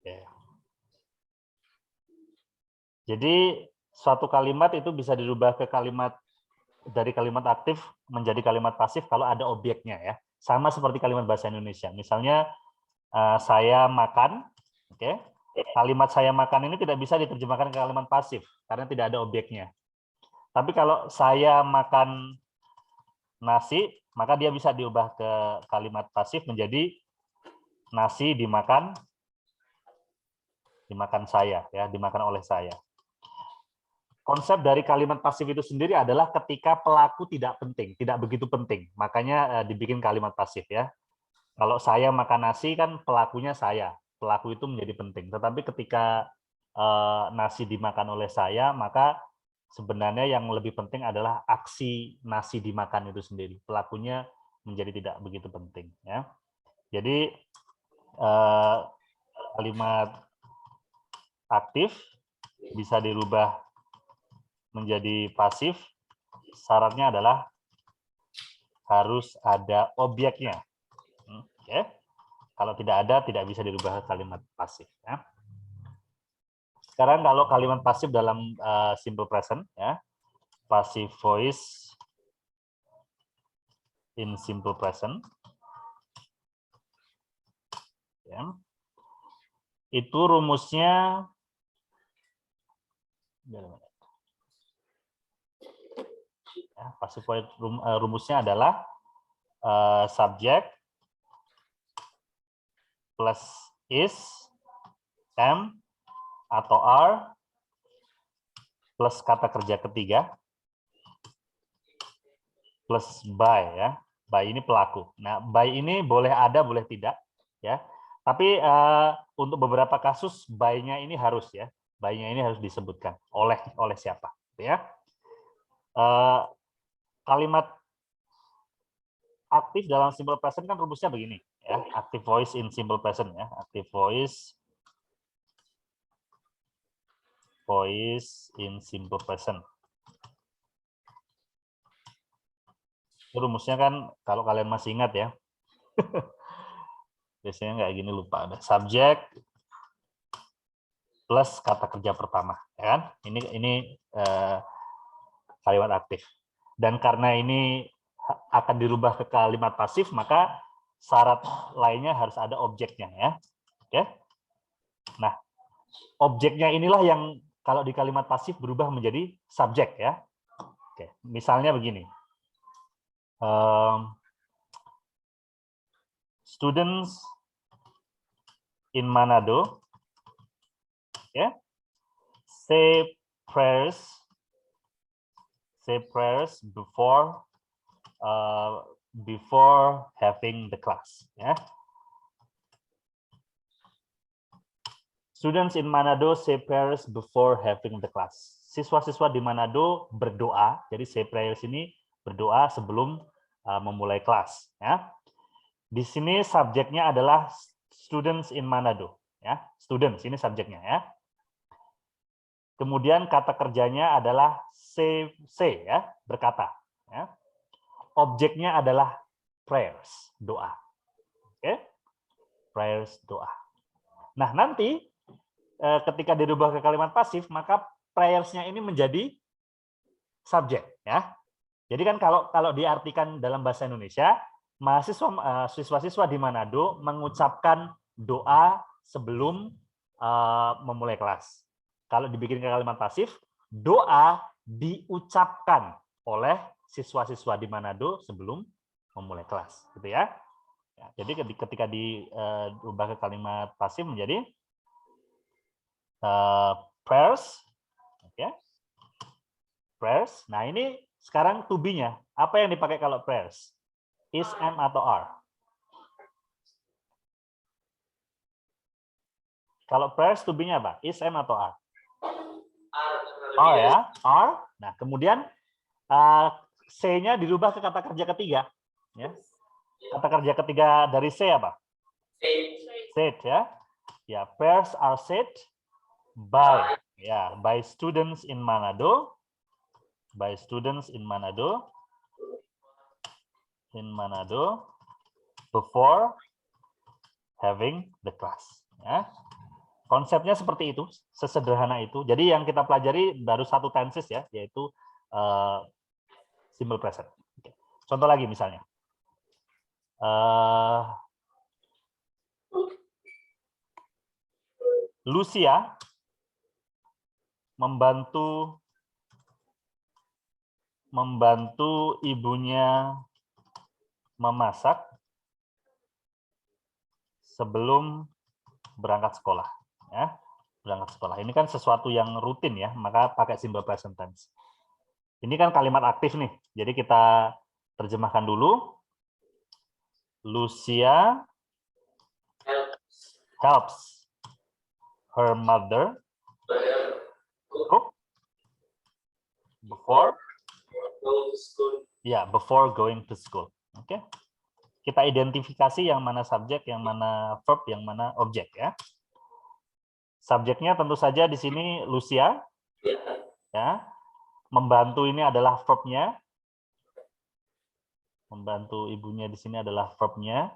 Ya. Jadi suatu kalimat itu bisa dirubah ke kalimat dari kalimat aktif menjadi kalimat pasif kalau ada objeknya ya. Sama seperti kalimat bahasa Indonesia. Misalnya saya makan, oke. Kalimat saya makan ini tidak bisa diterjemahkan ke kalimat pasif karena tidak ada objeknya. Tapi kalau saya makan nasi, maka dia bisa diubah ke kalimat pasif menjadi nasi dimakan saya ya, dimakan oleh saya. Konsep dari kalimat pasif itu sendiri adalah ketika pelaku tidak penting, tidak begitu penting. Makanya dibikin kalimat pasif ya. Kalau saya makan nasi kan pelakunya saya. Pelaku itu menjadi penting. Tetapi ketika nasi dimakan oleh saya, maka sebenarnya yang lebih penting adalah aksi nasi dimakan itu sendiri. Pelakunya menjadi tidak begitu penting ya. Jadi kalimat aktif bisa dirubah menjadi pasif, syaratnya adalah harus ada objeknya. Oke. Kalau tidak ada, tidak bisa dirubah kalimat pasif. Ya. Sekarang kalau kalimat pasif dalam simple present, ya, passive voice in simple present, ya, itu rumusnya ya, passive voice rumusnya adalah subject plus is, am, atau are, plus kata kerja ketiga, plus by ya. By ini pelaku. Nah, by ini boleh ada, boleh tidak ya. Tapi untuk beberapa kasus by-nya ini harus ya. By-nya ini harus disebutkan oleh siapa ya. Kalimat aktif dalam simple present kan rumusnya begini ya. Active voice in simple present ya. Active voice in simple present. Rumusnya kan kalau kalian masih ingat ya. Biasanya nggak gini, lupa. Ada subject plus kata kerja pertama, ya kan? Ini kalimat aktif. Dan karena ini akan dirubah ke kalimat pasif, maka syarat lainnya harus ada objeknya ya. Oke. Nah, objeknya inilah yang kalau di kalimat pasif berubah menjadi subjek ya. Oke. Misalnya begini. Students in Manado, ya, say prayers before having the class. Ya. Students in Manado say prayers before having the class. Siswa-siswa di Manado berdoa. Jadi say prayers ini berdoa sebelum memulai kelas. Ya. Di sini subjeknya adalah students in Manado. Ya, students ini subjeknya ya. Kemudian kata kerjanya adalah say ya, berkata. Ya. Objeknya adalah prayers, doa. Oke, prayers, doa. Nah, nanti ketika dirubah ke kalimat pasif, maka prayers-nya ini menjadi subjek. Ya. Jadi kan kalau diartikan dalam bahasa Indonesia, siswa-siswa di Manado mengucapkan doa sebelum memulai kelas. Kalau dibikin ke kalimat pasif, doa diucapkan oleh siswa-siswa di Manado sebelum memulai kelas, gitu ya. Jadi ketika diubah ke kalimat pasif menjadi prayers, okay. Prayers. Nah ini sekarang to be-nya apa yang dipakai kalau prayers? Is, am, atau are? Kalau prayers to be-nya apa? Is, am, atau are? Are ya, are. Nah kemudian C-nya dirubah ke kata kerja ketiga. Ya. Kata kerja ketiga dari C apa? Said ya. Ya, prayers are said by by students in Manado. By students in Manado. Before having the class. Ya. Konsepnya seperti itu, sesederhana itu. Jadi yang kita pelajari baru satu tenses ya, yaitu simple present. Oke. Contoh lagi misalnya. Lucia membantu ibunya memasak sebelum berangkat sekolah. Ya, berangkat sekolah. Ini kan sesuatu yang rutin ya, maka pakai simple present tense. Ini kan kalimat aktif nih, jadi kita terjemahkan dulu. Lucia helps her mother cook before going to school. Oke. Kita identifikasi yang mana subjek, yang mana verb, yang mana objek ya. Subjeknya tentu saja di sini Lucia. Ya. Membantu ini adalah verb-nya. Membantu ibunya di sini adalah verb-nya.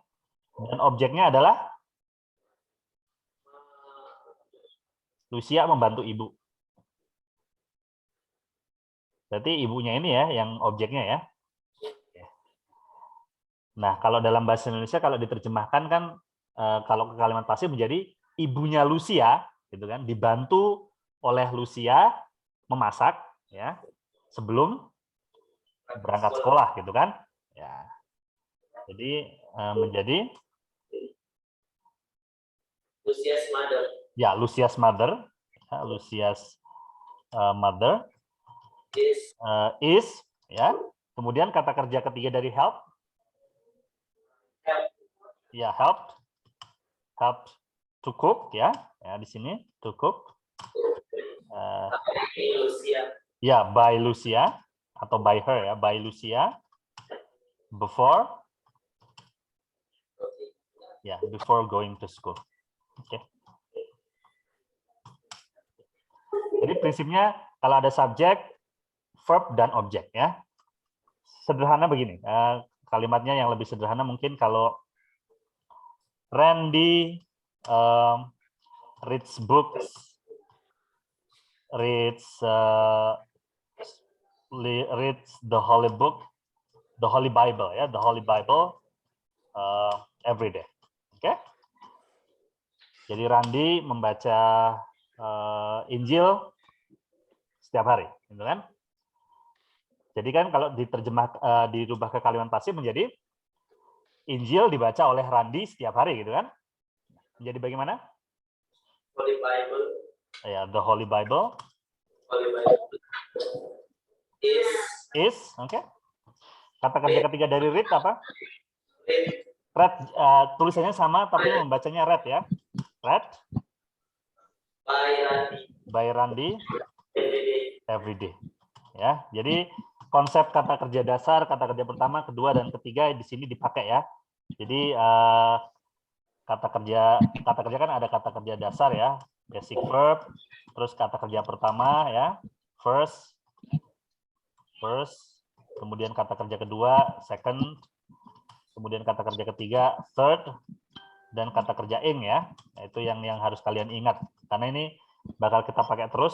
Dan objeknya adalah Lucia membantu ibu. Berarti ibunya ini ya yang objeknya ya. Nah, kalau dalam bahasa Indonesia kalau diterjemahkan kan kalau ke kalimat pasif menjadi ibunya Lucia gitu kan, dibantu oleh Lucia memasak ya sebelum berangkat sekolah gitu kan. Ya. Jadi menjadi Lucia's mother. Ya, Lucia's mother. Ya, Lucia's mother is ya. Kemudian kata kerja ketiga dari help. Ya, help to cook ya. Ya di sini to cook. Ya, by Lucia atau by her ya, by Lucia before going to school. Oke. Jadi prinsipnya kalau ada subjek, verb dan objek ya. Sederhana begini. Kalimatnya yang lebih sederhana mungkin kalau Randy reads books, reads the Holy Book, the Holy Bible ya, the Holy Bible every day. Oke? Jadi Randy membaca Injil setiap hari, gitu kan? Jadi kan kalau dirubah ke kalimat pasif menjadi Injil dibaca oleh Randy setiap hari, gitu kan? Menjadi bagaimana? Holy Bible. Ya, the Holy Bible. Holy Bible. Is, oke. Okay. Kata kerja ketiga dari read apa? Read, tulisannya sama tapi membacanya read ya. Read. By Randy. Every day. Ya, jadi konsep kata kerja dasar, kata kerja pertama, kedua dan ketiga di sini dipakai ya. Jadi kata kerja kan ada kata kerja dasar ya, basic verb, terus kata kerja pertama ya, first, kemudian kata kerja kedua, second, kemudian kata kerja ketiga, third, dan kata kerja ing ya. Nah, itu yang harus kalian ingat karena ini bakal kita pakai terus.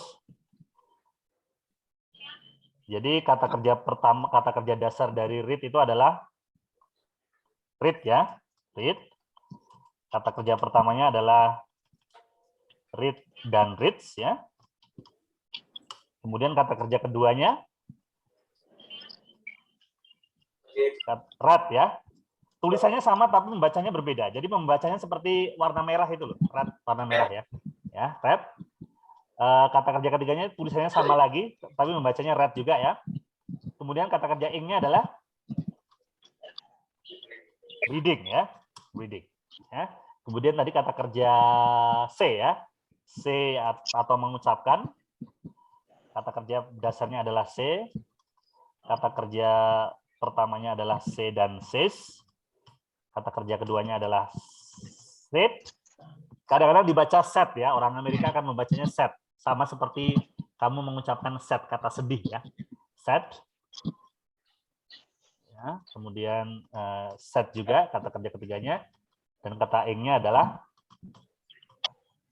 Jadi kata kerja pertama, kata kerja dasar dari read itu adalah read ya, read. Kata kerja pertamanya adalah read dan reads ya. Kemudian kata kerja keduanya read ya. Tulisannya sama tapi membacanya berbeda. Jadi membacanya seperti warna merah itu loh, read warna merah ya. Ya, read. Kata kerja ketiganya tulisannya sama lagi tapi membacanya read juga ya. Kemudian kata kerja ing-nya adalah reading ya, reading. Ya. Kemudian tadi kata kerja C ya, C atau mengucapkan. Kata kerja dasarnya adalah C. Kata kerja pertamanya adalah C dan says. Kata kerja keduanya adalah said. Kadang-kadang dibaca set ya, orang Amerika akan membacanya set. Sama seperti kamu mengucapkan set, kata sedih ya. Set. Ya, kemudian set juga kata kerja ketiganya. Dan kata ing-nya adalah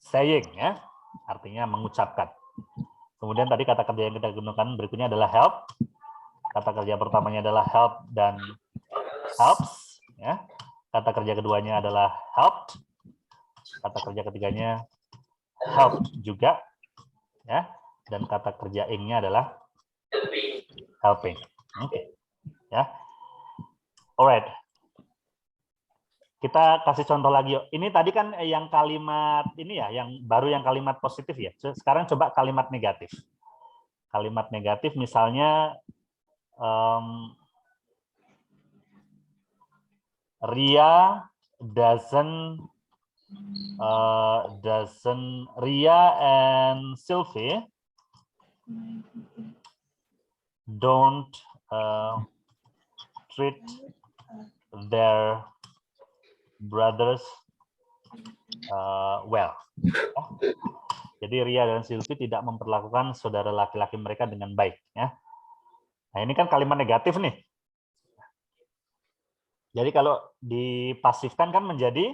saying ya, artinya mengucapkan. Kemudian tadi kata kerja yang kita gunakan berikutnya adalah help. Kata kerja pertamanya adalah help dan helps ya. Kata kerja keduanya adalah helped. Kata kerja ketiganya help juga ya, dan kata kerja ing-nya adalah helping. Oke. Ya. Alright. Kita kasih contoh lagi yuk. Ini tadi kan yang kalimat ini ya, yang baru yang kalimat positif ya. Sekarang coba kalimat negatif. Kalimat negatif misalnya Ria doesn't Ria and Sylvie don't treat their brothers well. Jadi Ria dan Sylvie tidak memperlakukan saudara laki-laki mereka dengan baik. Ya. Nah ini kan kalimat negatif nih. Jadi kalau dipasifkan kan menjadi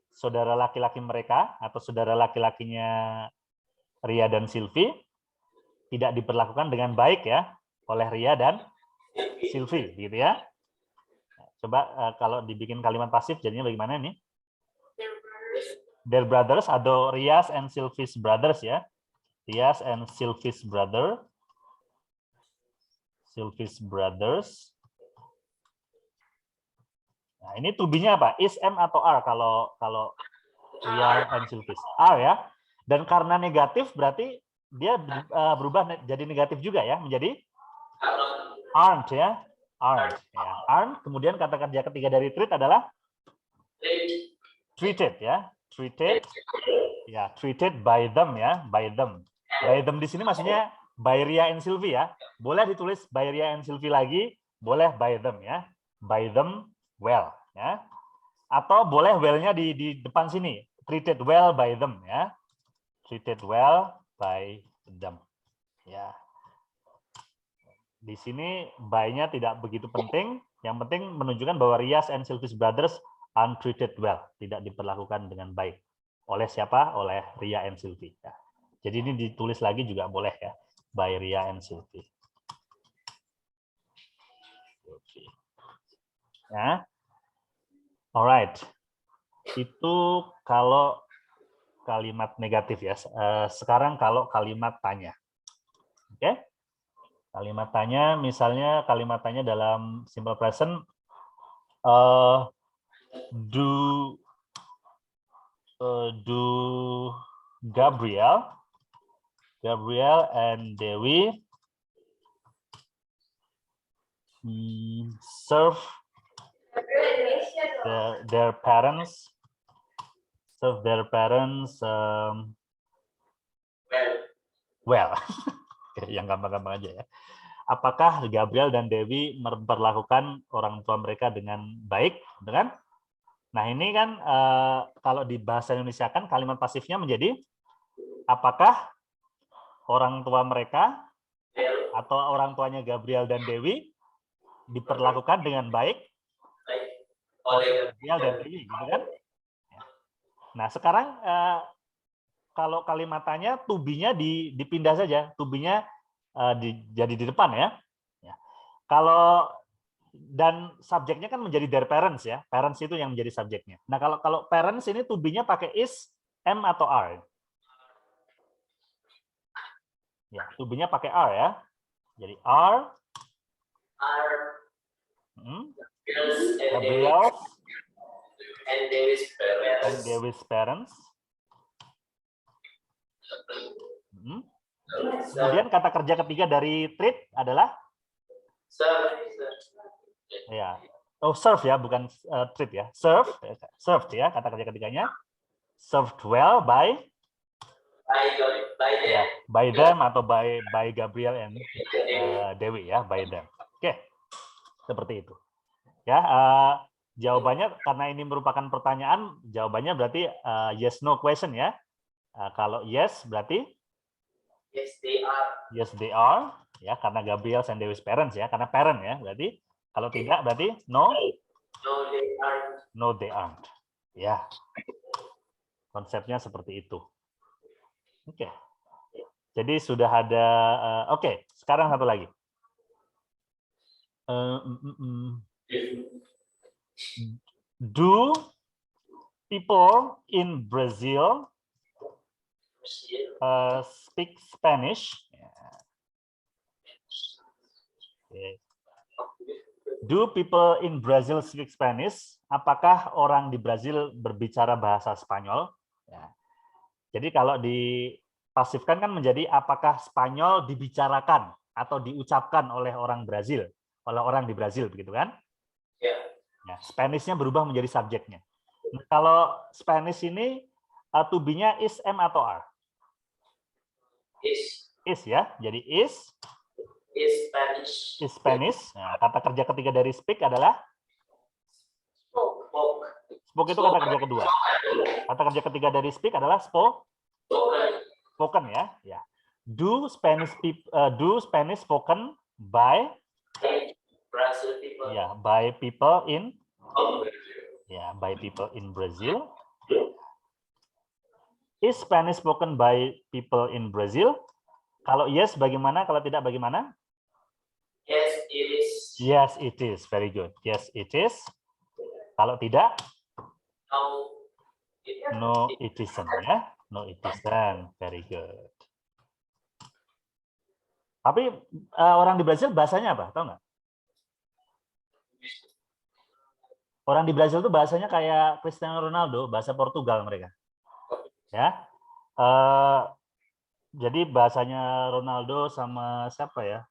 saudara laki-laki mereka atau saudara laki-lakinya Ria dan Sylvie tidak diperlakukan dengan baik ya oleh Ria dan Sylvie, gitu ya. Coba kalau dibikin kalimat pasif jadinya bagaimana nih? Their brothers atau Ria's and Sylvie's brothers ya. Ria's and Sylvie's brothers. Nah, ini to be-nya apa? Is, am atau are kalau Ria and Sylvie's? Are ya. Dan karena negatif berarti dia berubah jadi negatif juga ya, menjadi aren't ya. Aren't ya. Aren't. Kemudian kata kerja ketiga dari treat adalah treated ya. Treated ya, treated by them ya, by them. By them di sini maksudnya by Ria and Sylvie ya. Boleh ditulis by Ria and Sylvie lagi, boleh by them ya. By them well ya. Atau boleh well-nya di depan sini. Treated well by them ya. Treated well by them. Ya. Di sini by-nya tidak begitu penting. Yang penting menunjukkan bahwa Ria's and Sylvie's brothers untreated well, tidak diperlakukan dengan baik. Oleh siapa? Oleh Ria and Sylvie. Ya. Jadi ini ditulis lagi juga boleh ya, by Ria and Sylvie. Ya. Alright. Itu kalau kalimat negatif ya. Sekarang kalau kalimat tanya. Oke? Kalimat tanya, misalnya kalimat tanya dalam simple present, do Gabriel and Dewi serve their parents well. Yang gampang-gampang aja ya. Apakah Gabriel dan Dewi memperlakukan orang tua mereka dengan baik, kan? Nah ini kan kalau di bahasa Indonesia kan kalimat pasifnya menjadi apakah orang tua mereka atau orang tuanya Gabriel dan Dewi diperlakukan dengan baik oleh Gabriel dan Dewi, gitu kan? Nah sekarang kalau kalimat tanya to be-nya dipindah saja, to be-nya jadi di depan ya. Kalau dan subjeknya kan menjadi their parents ya. Parents itu yang menjadi subjeknya. Nah, kalau parents ini to be-nya pakai is, am atau are. Ya, to be-nya pakai are ya. Jadi are Gabriel and Dewi's parents. Kemudian kata kerja ketiga dari treat adalah ya, serve ya, bukan treat ya. Served ya, kata kerja ketiganya. Served well by them atau by Gabriel and Dewi ya, by them. Oke, seperti itu. Ya, jawabannya karena ini merupakan pertanyaan, jawabannya berarti yes no question ya. Kalau yes berarti yes they are ya, karena Gabriel and Dewi's parents ya, karena parent ya, berarti kalau tidak berarti no they aren't ya. Konsepnya seperti itu. Oke. Jadi sudah ada. Oke, sekarang satu lagi. Do people in Brazil speak Spanish? Do people in Brazil speak Spanish? Apakah orang di Brazil berbicara bahasa Spanyol? Ya. Jadi kalau dipasifkan kan menjadi apakah Spanyol dibicarakan atau diucapkan oleh orang Brazil, oleh orang di Brazil, begitu kan? Ya, Spanish-nya berubah menjadi subjeknya. Nah, kalau Spanish ini to be-nya is, am atau are? Is ya, jadi is Spanish. Is Spanish. Nah, kata kerja ketiga dari speak adalah spoke itu kata kerja kedua. Kata kerja ketiga dari speak adalah spoken ya. Ya. Do Spanish spoken by Brazil people. ya by people in by people in Brazil. Is Spanish spoken by people in Brazil? Kalau yes bagaimana? Kalau tidak bagaimana? Yes, it is. Yes, it is. Very good. Yes, it is. Kalau tidak? No, it isn't. Ya. No, it isn't. Very good. Tapi orang di Brazil bahasanya apa? Tahu nggak? Orang di Brazil tuh bahasanya kayak Cristiano Ronaldo, bahasa Portugal mereka. Ya. Jadi bahasanya Ronaldo sama siapa ya?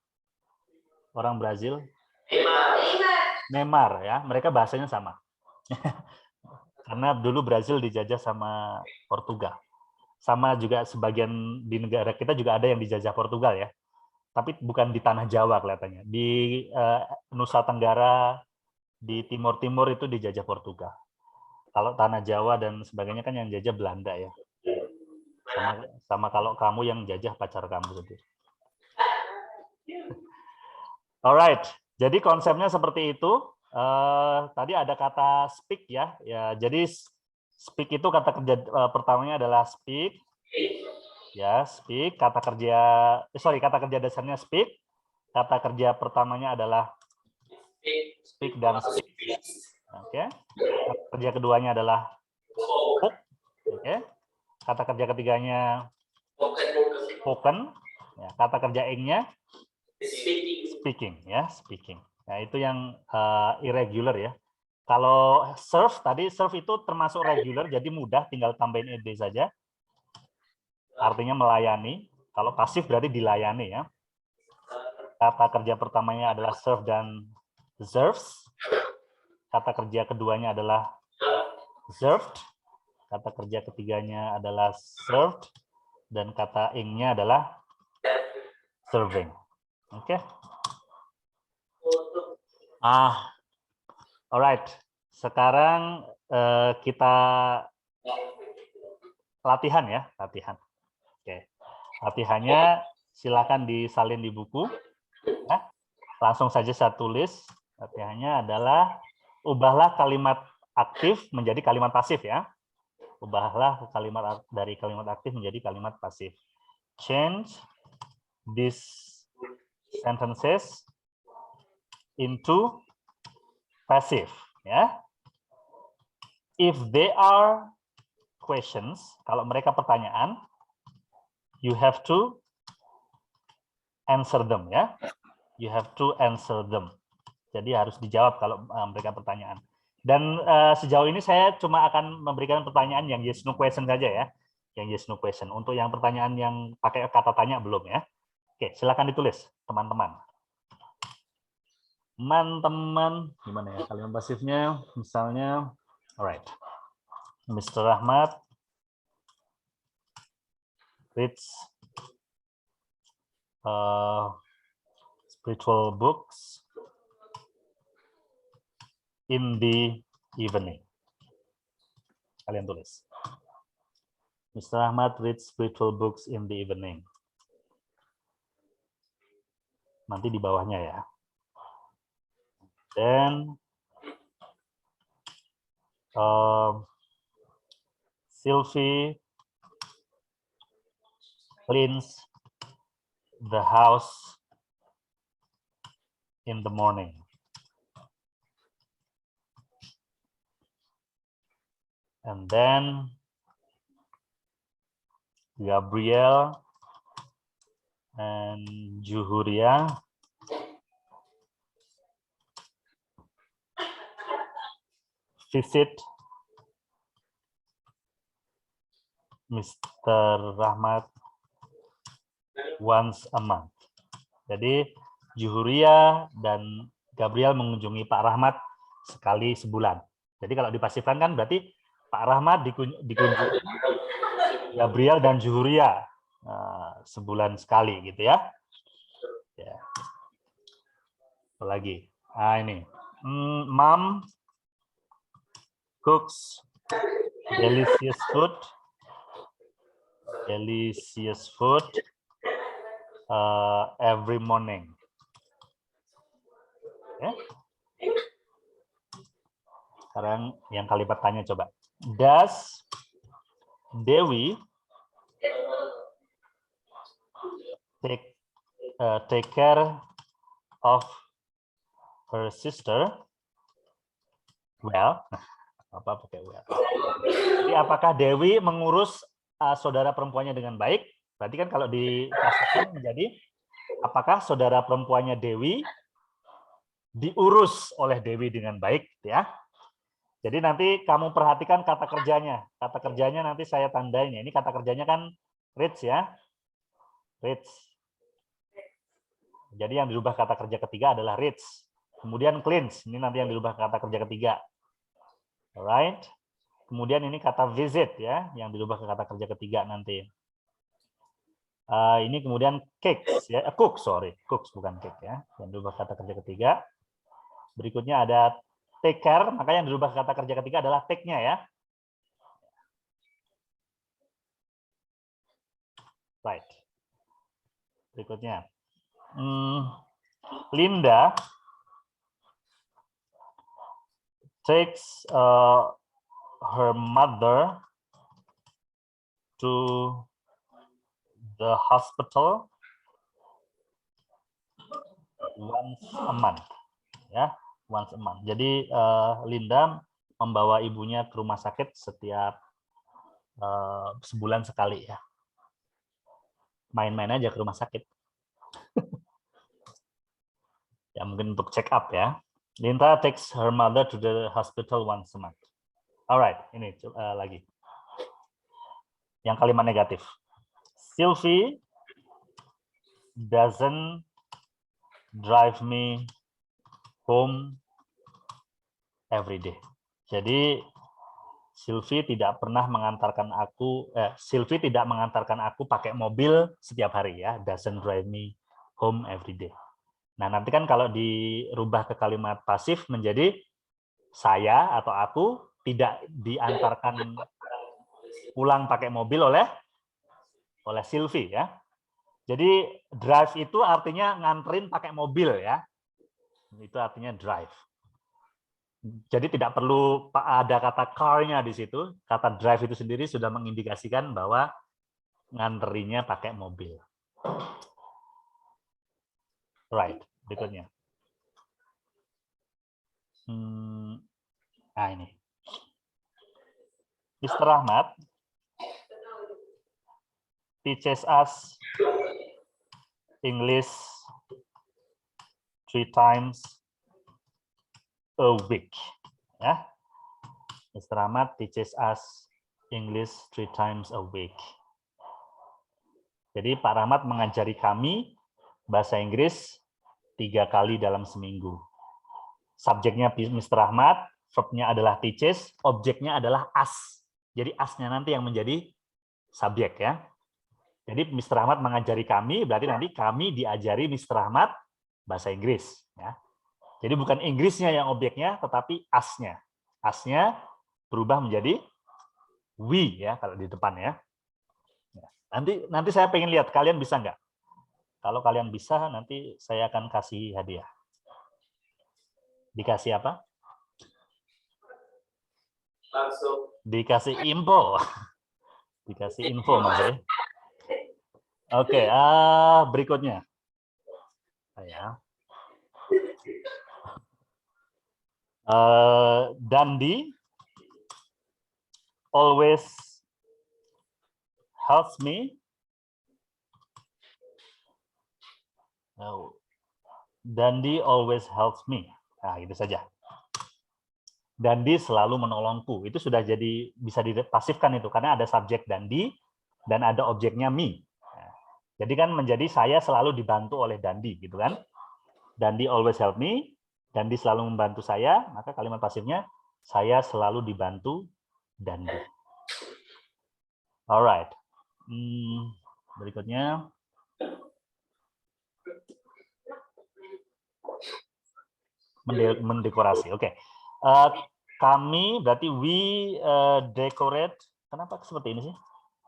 Orang Brazil? Neymar ya. Mereka bahasanya sama. Karena dulu Brazil dijajah sama Portugal. Sama juga sebagian di negara kita juga ada yang dijajah Portugal ya. Tapi bukan di tanah Jawa kelihatannya. Di Nusa Tenggara, di Timur Timur itu dijajah Portugal. Kalau tanah Jawa dan sebagainya kan yang jajah Belanda ya. Sama kalau kamu yang jajah pacar kamu sendiri. Alright, jadi konsepnya seperti itu. Tadi ada kata speak ya. Jadi speak itu kata kerja pertamanya adalah speak. Ya, speak. Kata kerja dasarnya speak. Kata kerja pertamanya adalah speak dan speak. Oke. Kata kerja keduanya adalah spoke. Oke. Kata kerja ketiganya spoken. Ya, kata kerja ing-nya speaking ya, speaking. Nah, itu yang irregular ya. Kalau serve itu termasuk regular jadi mudah tinggal tambahin ed saja. Artinya melayani. Kalau pasif berarti dilayani ya. Kata kerja pertamanya adalah serve dan deserves. Kata kerja keduanya adalah served. Kata kerja ketiganya adalah served. Dan kata ing-nya adalah serving. Oke. Alright. Sekarang kita latihan ya, latihan. Oke. Latihannya silakan disalin di buku. Ya. Langsung saja saya tulis. Latihannya adalah ubahlah kalimat aktif menjadi kalimat pasif ya. Ubahlah kalimat dari kalimat aktif menjadi kalimat pasif. Change these sentences into passive ya. If they are questions, kalau mereka pertanyaan, you have to answer them ya. You have to answer them. Jadi harus dijawab kalau mereka pertanyaan. Dan sejauh ini saya cuma akan memberikan pertanyaan yang yes no question saja ya. Yang yes no question. Untuk yang pertanyaan yang pakai kata tanya belum ya. Oke, silakan ditulis teman-teman. Teman-teman, gimana ya kalimat pasifnya? Misalnya, alright. Mr. Rahmat reads spiritual books in the evening. Kalian tulis. Mr. Ahmad reads spiritual books in the evening. Nanti di bawahnya ya. Then Sylvie cleans the house in the morning. And then Gabriel and Juhuria visit Mr. Rahmat once a month. Jadi Juhuria dan Gabriel mengunjungi Pak Rahmat sekali sebulan. Jadi kalau dipasifkan kan berarti Pak Rahmat dikunjungi Gabriel dan Juhuria sebulan sekali gitu ya. Ya. Apalagi. Nah ini. Mom cooks delicious food every morning. Ya. Sekarang yang kalimat tanya coba. Does Dewi take care of her sister well? Apa pakai well? Jadi apakah Dewi mengurus saudara perempuannya dengan baik? Berarti kan kalau dipasangkan menjadi apakah saudara perempuannya Dewi diurus oleh Dewi dengan baik, ya? Jadi nanti kamu perhatikan kata kerjanya. Kata kerjanya nanti saya tandain ya. Ini kata kerjanya kan reads ya. Reads. Jadi yang dirubah kata kerja ketiga adalah reads. Kemudian cleans. Ini nanti yang dirubah kata kerja ketiga. Alright. Kemudian ini kata visit ya, yang dirubah ke kata kerja ketiga nanti. Ini kemudian cakes ya, cooks bukan cake ya, yang dirubah kata kerja ketiga. Berikutnya ada take care, maka yang dirubah kata kerja ketiga adalah take-nya ya. Right. Berikutnya. Linda takes her mother to the hospital once a month. Ya, once a month. Jadi Linda membawa ibunya ke rumah sakit setiap sebulan sekali ya. Main-main aja ke rumah sakit. Ya mungkin untuk check up ya. Linda takes her mother to the hospital once a month. Alright, ini lagi. Yang kalimat negatif. Sylvie doesn't drive me home every day. Jadi Sylvie tidak pernah mengantarkan aku, Sylvie tidak mengantarkan aku pakai mobil setiap hari ya. Doesn't drive me home every day. Nah nanti kan kalau dirubah ke kalimat pasif menjadi saya atau aku tidak diantarkan pulang pakai mobil oleh Sylvie ya. Jadi drive itu artinya nganterin pakai mobil ya. Itu artinya drive. Jadi tidak perlu ada kata car-nya di situ. Kata drive itu sendiri sudah mengindikasikan bahwa nganterinnya pakai mobil. Right, berikutnya. Nah ini. Mr. Rahmat teaches us English 3 times a week. Ya. Mr. Rahmat teaches us English 3 times a week. Jadi Pak Rahmat mengajari kami bahasa Inggris 3 kali dalam seminggu. Subjeknya Mr. Rahmat, verbnya adalah teaches, objeknya adalah us. Jadi us-nya nanti yang menjadi subjek ya. Jadi Mr. Rahmat mengajari kami, berarti nanti kami diajari Mr. Rahmat bahasa Inggris. Ya. Jadi bukan Inggrisnya yang objeknya, tetapi us-nya. Us-nya berubah menjadi we ya kalau di depan ya. Nanti saya pengen lihat kalian bisa nggak? Kalau kalian bisa, nanti saya akan kasih hadiah. Dikasih apa? Langsung. Dikasih info. Dikasih info Mas ya. Oke, berikutnya. Ya. Dandi always helps me. Dandi always helps me. Nah, itu saja. Dandi selalu menolongku. Itu sudah jadi bisa dipasifkan itu karena ada subjek Dandi dan ada objeknya me. Nah, jadi kan menjadi saya selalu dibantu oleh Dandi gitu kan. Dandi always help me. Dandi selalu membantu saya, maka kalimat pasifnya saya selalu dibantu Dandi. Alright. Berikutnya. Mendekorasi. Oke. Kami berarti we decorate. Kenapa seperti ini sih?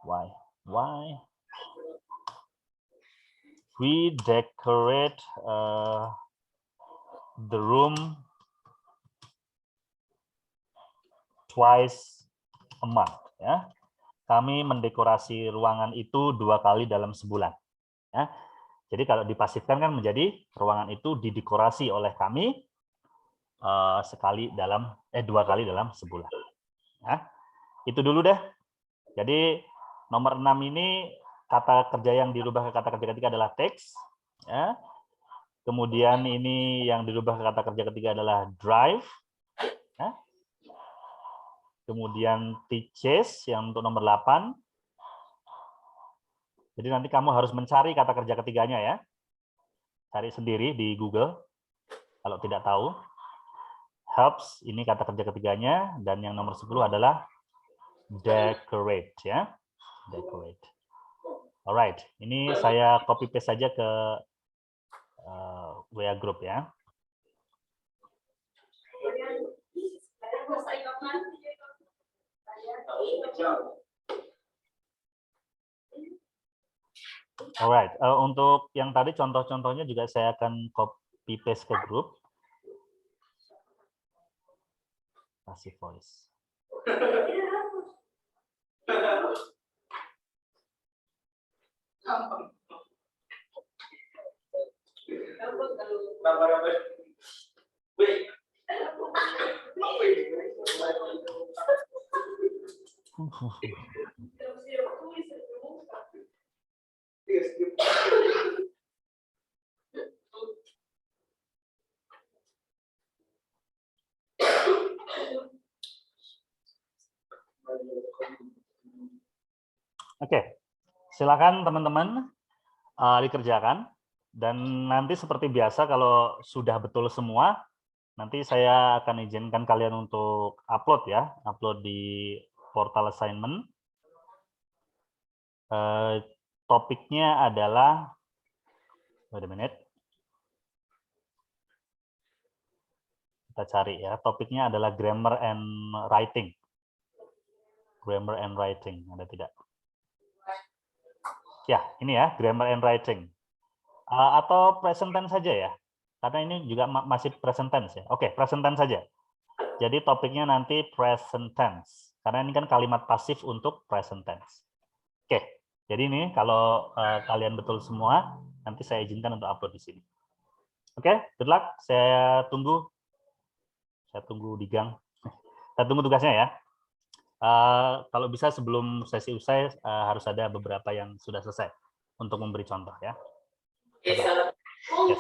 Why? We decorate the room twice a month. Ya. Kami mendekorasi ruangan itu 2 kali dalam sebulan. Ya. Jadi kalau dipasifkan kan menjadi ruangan itu didekorasi oleh kami 2 kali dalam sebulan. Ya. Itu dulu deh. Jadi nomor 6 ini kata kerja yang dirubah ke kata kerja ketiga adalah takes. Ya. Kemudian ini yang dirubah ke kata kerja ketiga adalah drive. Ya. Kemudian teaches yang untuk nomor 8. Jadi nanti kamu harus mencari kata kerja ketiganya ya. Cari sendiri di Google kalau tidak tahu. Helps ini kata kerja ketiganya dan yang nomor 10 adalah decorate ya. Decorate. Alright, ini saya copy paste saja ke WA group ya. Alright, untuk yang tadi contoh-contohnya juga saya akan copy paste ke grup. Passive voice. Oke, silakan teman-teman dikerjakan dan nanti seperti biasa kalau sudah betul semua nanti saya akan izinkan kalian untuk upload ya, upload di portal assignment. Topiknya adalah, wait a minute, kita cari ya, topiknya adalah grammar and writing. Grammar and writing, ada tidak? Ya, ini ya, grammar and writing. Atau present tense saja ya, karena ini juga masih present tense ya. Oke, present tense saja. Jadi topiknya nanti present tense, karena ini kan kalimat pasif untuk present tense. Oke, jadi ini kalau kalian betul semua, nanti saya izinkan untuk upload di sini. Oke, good luck. Saya tunggu di gang. Saya tunggu tugasnya ya. Kalau bisa sebelum sesi usai harus ada beberapa yang sudah selesai untuk memberi contoh ya. Yes, sir. Yes.